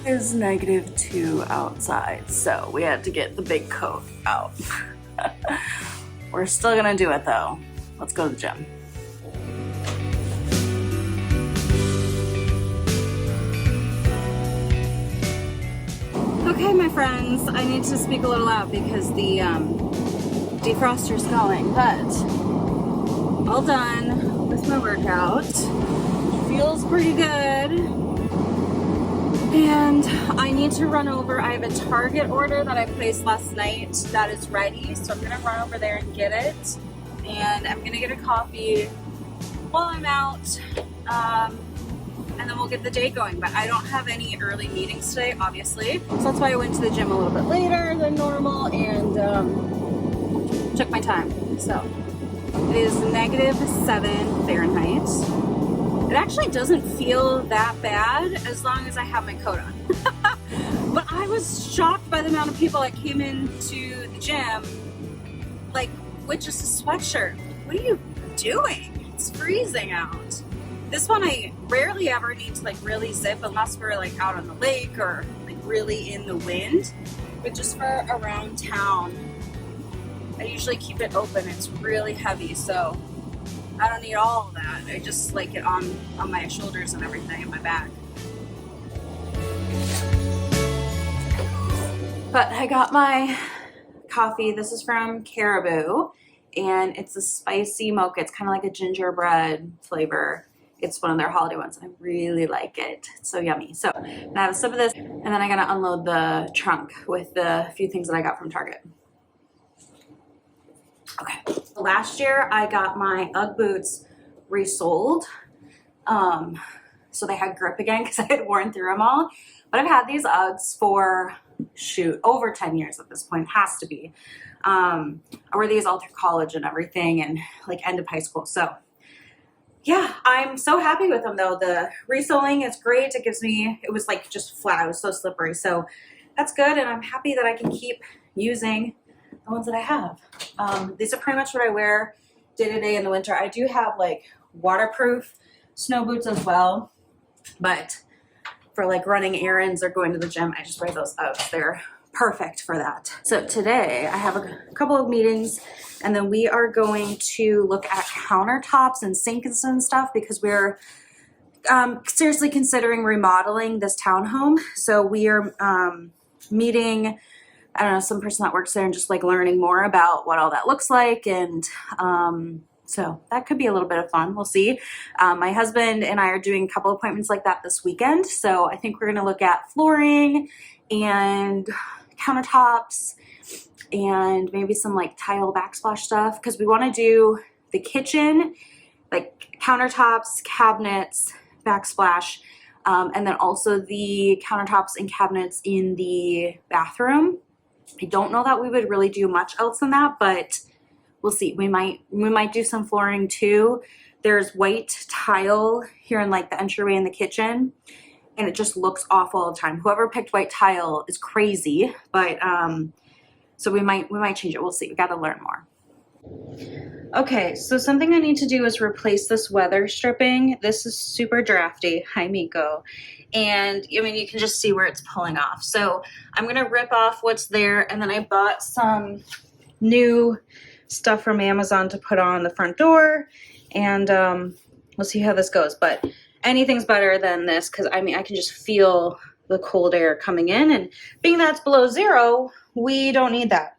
is -2 outside, so we had to get the big coat out. We're still gonna do it though. Let's go to the gym. Okay, my friends, I need to speak a little loud because the defroster's going, but all done with my workout. Feels pretty good. And I need to run over. I have a Target order that I placed last night that is ready, so I'm gonna run over there and get it. And I'm gonna get a coffee while I'm out, and then we'll get the day going. But I don't have any early meetings today, obviously. So that's why I went to the gym a little bit later than normal and took my time. So it is -7 Fahrenheit. It actually doesn't feel that bad as long as I have my coat on. But I was shocked by the amount of people that came into the gym, like, with just a sweatshirt. What are you doing? It's freezing out. This one I rarely ever need to like really zip unless we're like out on the lake or like really in the wind. But just for around town, I usually keep it open. It's really heavy, so I don't need all of that. I just like it on my shoulders and everything in my back. But I got my coffee. This is from Caribou, and it's a spicy mocha. It's kind of like a gingerbread flavor. It's one of their holiday ones, and I really like it. It's so yummy. So I'm gonna have a sip of this, and then I gotta unload the trunk with the few things that I got from Target. Okay, last year I got my UGG boots resoled. So they had grip again because I had worn through them all. But I've had these Uggs for, shoot, over 10 years at this point, has to be. I wore these all through college and everything and like end of high school. So yeah, I'm so happy with them though. The resoling is great. It gives me, it was like just flat, it was so slippery. So that's good, and I'm happy that I can keep using the ones that I have. These are pretty much what I wear day to day in the winter. I do have like waterproof snow boots as well, but for like running errands or going to the gym, I just wear those out. They're perfect for that. So today I have a couple of meetings, and then we are going to look at countertops and sinks and stuff because we're seriously considering remodeling this townhome. So we are meeting, I don't know, some person that works there and just like learning more about what all that looks like. And so that could be a little bit of fun. We'll see. My husband and I are doing a couple appointments like that this weekend. So I think we're going to look at flooring and countertops and maybe some like tile backsplash stuff, because we want to do the kitchen, like countertops, cabinets, backsplash, and then also the countertops and cabinets in the bathroom. I don't know that we would really do much else than that, but we'll see. We might do some flooring too. There's white tile here in like the entryway in the kitchen, and it just looks awful all the time. Whoever picked white tile is crazy, but so we might change it. We'll see. We got to learn more. Okay, so something I need to do is replace this weather stripping. This is super drafty. Hi, Meeko. And I mean, you can just see where it's pulling off. So I'm gonna rip off what's there, and then I bought some new stuff from Amazon to put on the front door, and we'll see how this goes. But anything's better than this, because I mean, I can just feel the cold air coming in, and being that it's below 0, we don't need that.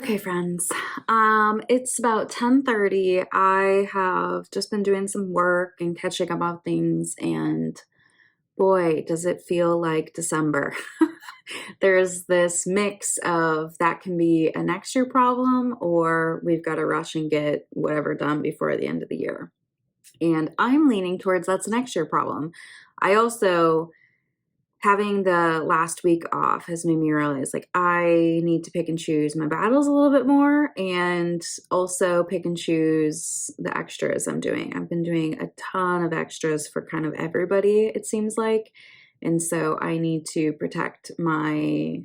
Okay, friends, it's about 10:30. I have just been doing some work and catching up on things, and boy, does it feel like December. There's this mix of that can be a next year problem, or we've got to rush and get whatever done before the end of the year. And I'm leaning towards that's an extra problem. I also, having the last week off has made me realize like I need to pick and choose my battles a little bit more, and also pick and choose the extras I'm doing. I've been doing a ton of extras for kind of everybody, it seems like. And so I need to protect my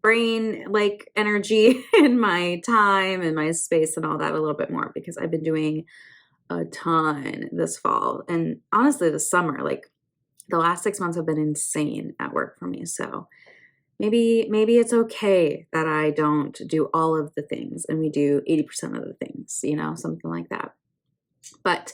brain like energy and my time and my space and all that a little bit more, because I've been doing a ton this fall and honestly this summer. Like the last 6 months have been insane at work for me. So maybe it's okay that I don't do all of the things and we do 80% of the things, you know, something like that. But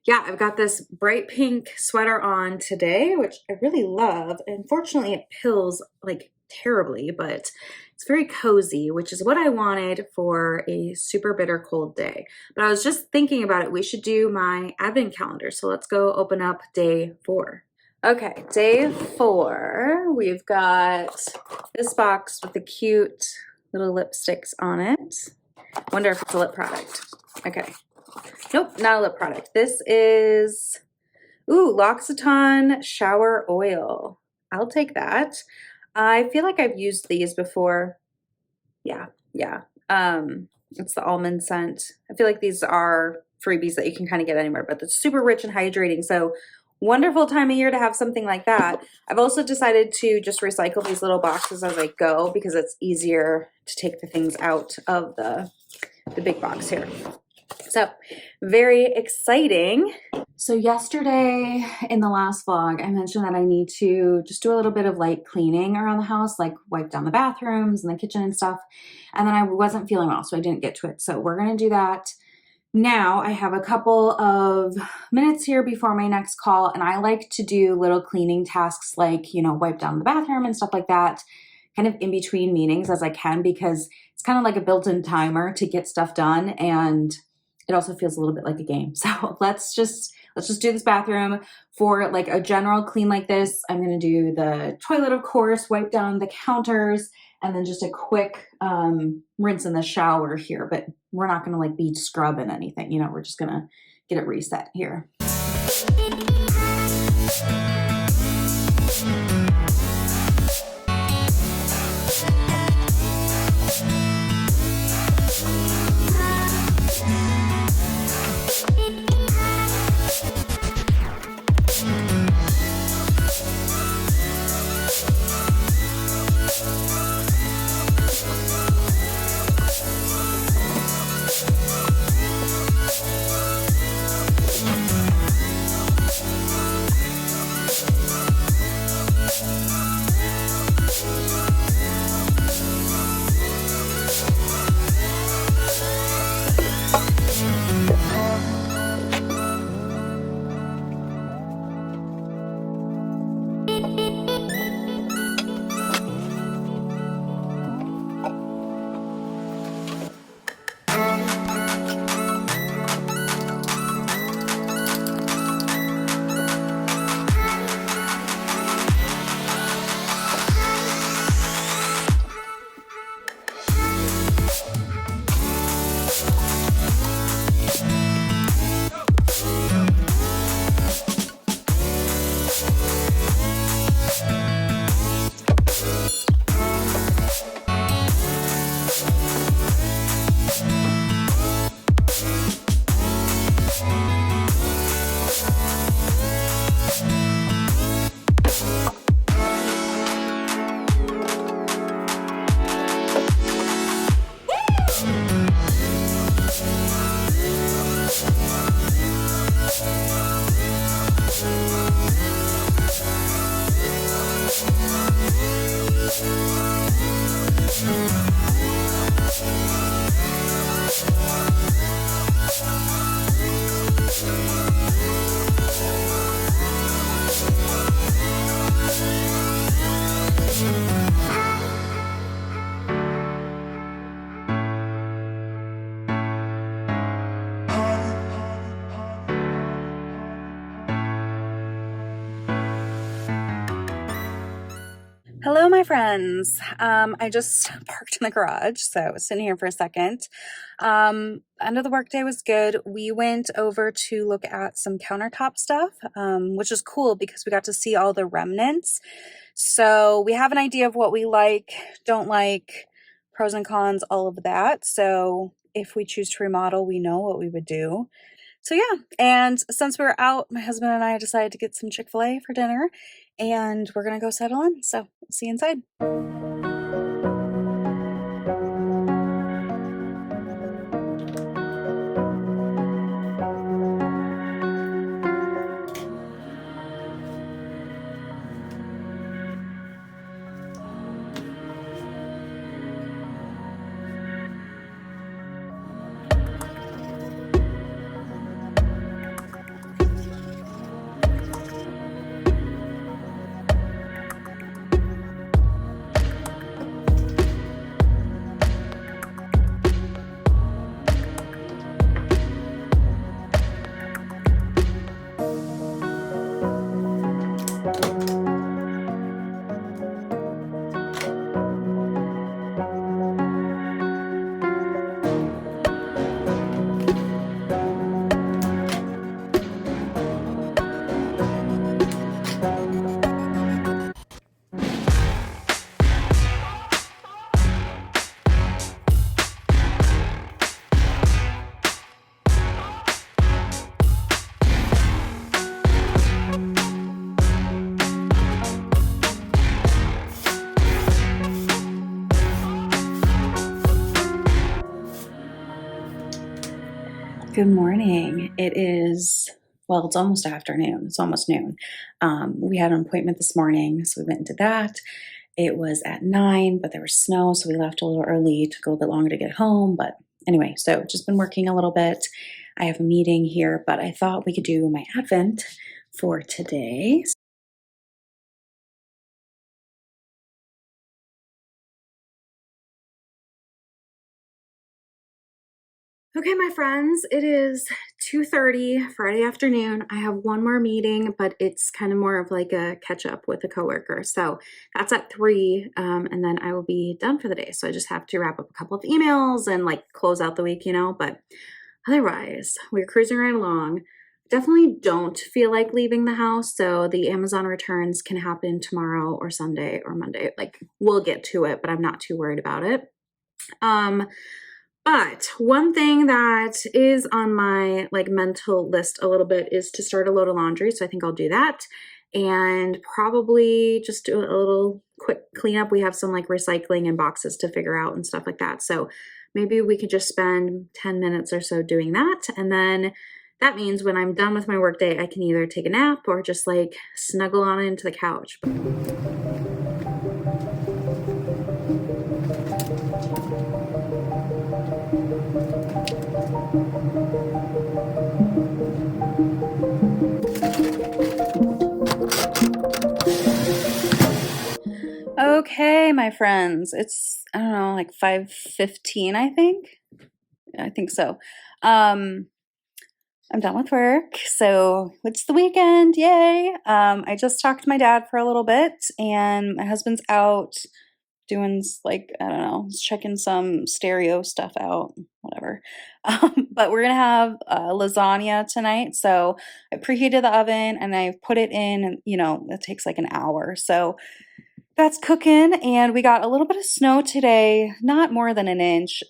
yeah, I've got this bright pink sweater on today, which I really love. Unfortunately, it pills like terribly, but it's very cozy, which is what I wanted for a super bitter cold day. But I was just thinking about it. We should do my advent calendar. So let's go open up day 4. Okay, day 4, we've got this box with the cute little lipsticks on it. Wonder if it's a lip product. Okay. Nope, not a lip product. This is, L'Occitane shower oil. I'll take that. I feel like I've used these before. Yeah. It's the almond scent. I feel like these are freebies that you can kind of get anywhere, but it's super rich and hydrating. So wonderful time of year to have something like that. I've also decided to just recycle these little boxes as I go because it's easier to take the things out of the big box here. So very exciting. So yesterday in the last vlog, I mentioned that I need to just do a little bit of light cleaning around the house, like wipe down the bathrooms and the kitchen and stuff. And then I wasn't feeling well, so I didn't get to it. So we're going to do that now. I have a couple of minutes here before my next call, and I like to do little cleaning tasks like, you know, wipe down the bathroom and stuff like that, kind of in between meetings as I can, because it's kind of like a built-in timer to get stuff done, and it also feels a little bit like a game. So let's just do this bathroom. For like a general clean like this, I'm going to do the toilet, of course, wipe down the counters, and then just a quick rinse in the shower here. But we're not going to like be scrubbing anything, you know, we're just going to get it reset here. Hello, my friends. I just parked in the garage, so I was sitting here for a second. End of the workday was good. We went over to look at some countertop stuff, which is cool because we got to see all the remnants. So we have an idea of what we like, don't like, pros and cons, all of that. So if we choose to remodel, we know what we would do. So yeah, and since we were out, my husband and I decided to get some Chick-fil-A for dinner, and we're gonna go settle in. So we'll see you inside. Good morning. It is, well, it's almost afternoon. It's almost noon. We had an appointment this morning, so we went and did that. It was at 9, but there was snow, so we left a little early. It took a little bit longer to get home, but anyway, so just been working a little bit. I have a meeting here, but I thought we could do my Advent for today. Okay, my friends, it is 2:30 Friday afternoon. I have one more meeting, but it's kind of more of like a catch up with a coworker. So that's at 3, and then I will be done for the day. So I just have to wrap up a couple of emails and like close out the week, but otherwise we're cruising right along. Definitely don't feel like leaving the house. So the Amazon returns can happen tomorrow or Sunday or Monday. Like we'll get to it, but I'm not too worried about it. But one thing that is on my like mental list a little bit is to start a load of laundry. So I think I'll do that and probably just do a little quick cleanup. We have some like recycling and boxes to figure out and stuff like that. So maybe we could just spend 10 minutes or so doing that. And then that means when I'm done with my workday, I can either take a nap or just like snuggle on into the couch. Okay, my friends, it's, I don't know, like 5:15, I think. I think so. I'm done with work, so it's the weekend, yay. I just talked to my dad for a little bit, and my husband's out doing like, I don't know, he's checking some stereo stuff out, whatever. But we're gonna have lasagna tonight, so I preheated the oven and I put it in, and it takes like an hour, so that's cooking. And we got a little bit of snow today, not more than an inch,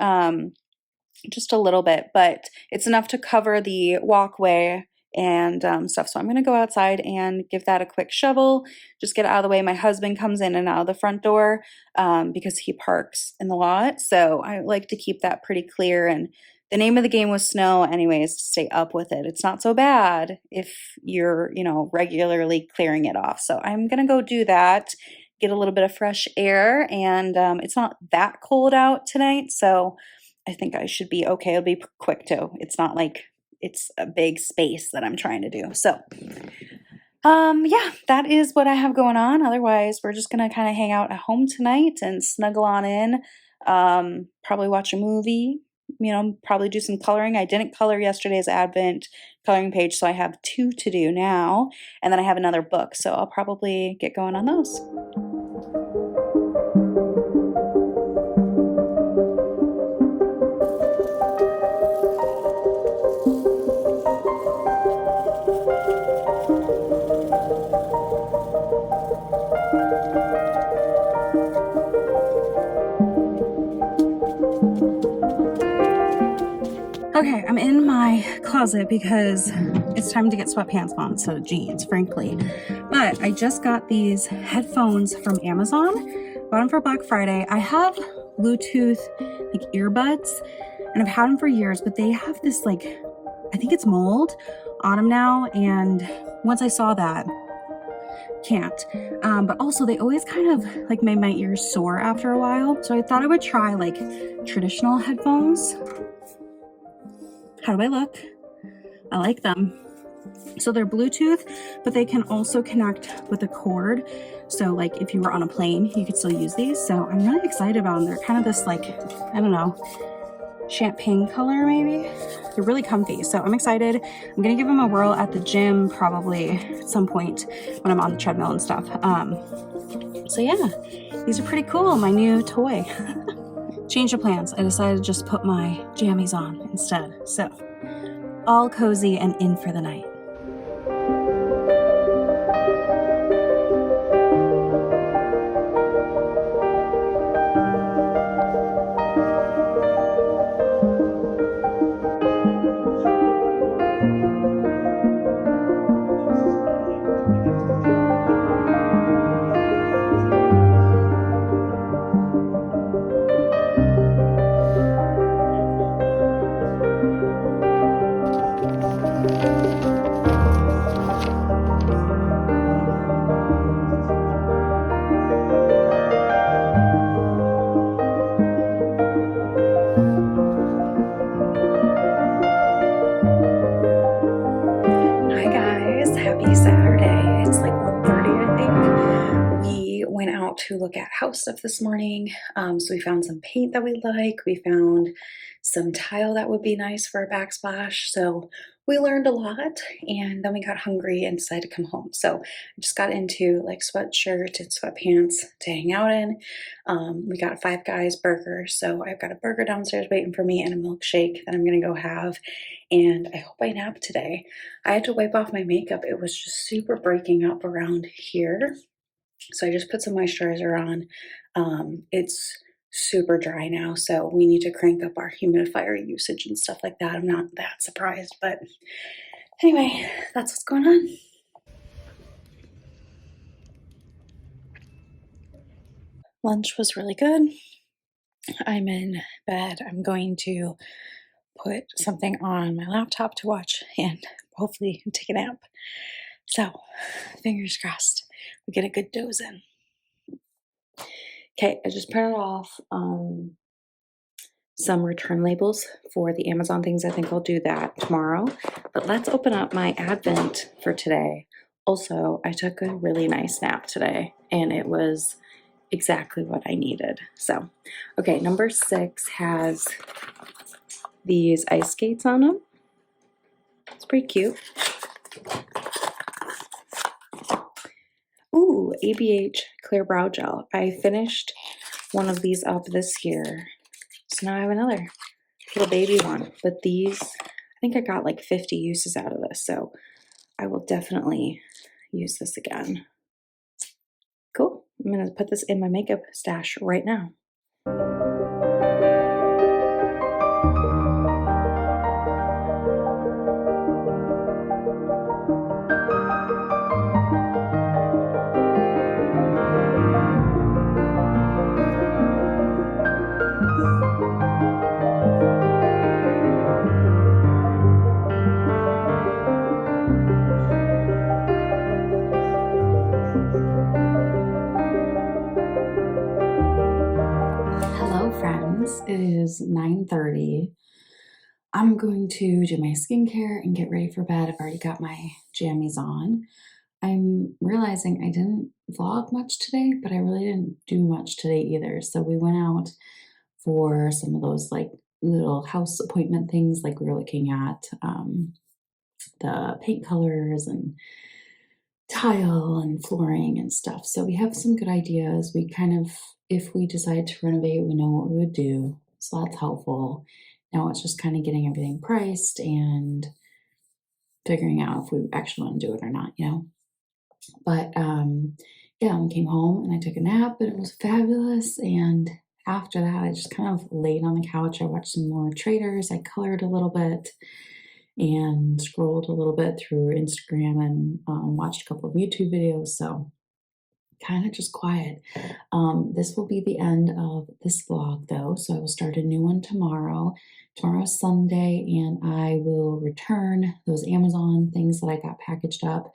just a little bit, but it's enough to cover the walkway and stuff. So I'm going to go outside and give that a quick shovel, just get it out of the way. My husband comes in and out of the front door because he parks in the lot. So I like to keep that pretty clear. And the name of the game with snow, anyways, to stay up with it. It's not so bad if you're, regularly clearing it off. So I'm going to go do that, get a little bit of fresh air. And it's not that cold out tonight. So I think I should be okay. It'll be quick too. It's not like it's a big space that I'm trying to do. So, yeah, that is what I have going on. Otherwise, we're just going to kind of hang out at home tonight and snuggle on in, probably watch a movie, probably do some coloring. I didn't color yesterday's Advent coloring page, so I have 2 to do now. And then I have another book, so I'll probably get going on those. Okay, I'm in my closet because it's time to get sweatpants on instead of jeans, frankly. But I just got these headphones from Amazon. Bought them for Black Friday. I have Bluetooth like earbuds and I've had them for years, but they have this like, I think it's mold on them now. And once I saw that, can't. But also they always kind of like made my ears sore after a while. So I thought I would try like traditional headphones. How do I look? I like them. So they're Bluetooth, but they can also connect with a cord. So like if you were on a plane, you could still use these. So I'm really excited about them. They're kind of this like, I don't know, champagne color maybe. They're really comfy. So I'm excited. I'm gonna give them a whirl at the gym probably at some point when I'm on the treadmill and stuff. So yeah, these are pretty cool. My new toy. Change of plans. I decided to just put my jammies on instead. So all cozy and in for the night. To look at house stuff this morning. So we found some paint that we like. We found some tile that would be nice for a backsplash. So we learned a lot and then we got hungry and decided to come home. So I just got into like sweatshirt and sweatpants to hang out in. We got Five Guys burger. So I've got a burger downstairs waiting for me and a milkshake that I'm gonna go have. And I hope I nap today. I had to wipe off my makeup. It was just super breaking up around here. So I just put some moisturizer on. It's super dry now, so we need to crank up our humidifier usage and stuff like that. I'm not that surprised, but anyway, that's what's going on. Lunch was really good. I'm in bed. I'm going to put something on my laptop to watch and hopefully take a nap. So, fingers crossed, we get a good doze in. Okay, I just printed off some return labels for the Amazon things. I think I'll do that tomorrow. But let's open up my Advent for today. Also, I took a really nice nap today and it was exactly what I needed. So, okay, number 6 has these ice skates on them. It's pretty cute. Ooh, ABH Clear Brow Gel. I finished one of these up this year. So now I have another little baby one. But these, I think I got like 50 uses out of this. So I will definitely use this again. Cool. I'm going to put this in my makeup stash right now. It is 9:30. I'm going to do my skincare and get ready for bed. I've already got my jammies on. I'm realizing I didn't vlog much today, but I really didn't do much today either. So we went out for some of those like little house appointment things, like we were looking at the paint colors and tile and flooring and stuff. So we have some good ideas. We kind of, if we decide to renovate, we know what we would do. So that's helpful. Now it's just kind of getting everything priced and figuring out if we actually want to do it or not, you know. But yeah, we came home and I took a nap and it was fabulous. And after that, I just kind of laid on the couch. I watched some more traders. I colored a little bit and scrolled a little bit through Instagram and watched a couple of YouTube videos. So kind of just quiet. This will be the end of this vlog though. So I will start a new one tomorrow. Tomorrow's Sunday, and I will return those Amazon things that I got packaged up.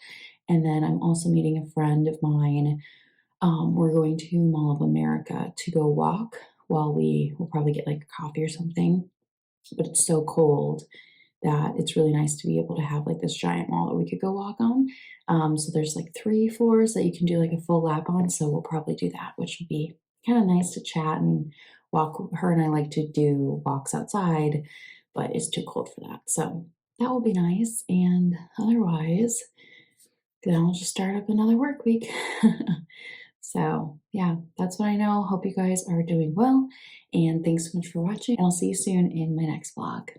And then I'm also meeting a friend of mine. We're going to Mall of America to go walk while we'll probably get like a coffee or something. But it's so cold that it's really nice to be able to have like this giant mall that we could go walk on. So there's like 3 floors that you can do like a full lap on. So we'll probably do that, which will be kind of nice to chat and walk. Her and I like to do walks outside, but it's too cold for that. So that will be nice. And otherwise, then I'll just start up another work week. So yeah, that's what I know. Hope you guys are doing well. And thanks so much for watching. And I'll see you soon in my next vlog.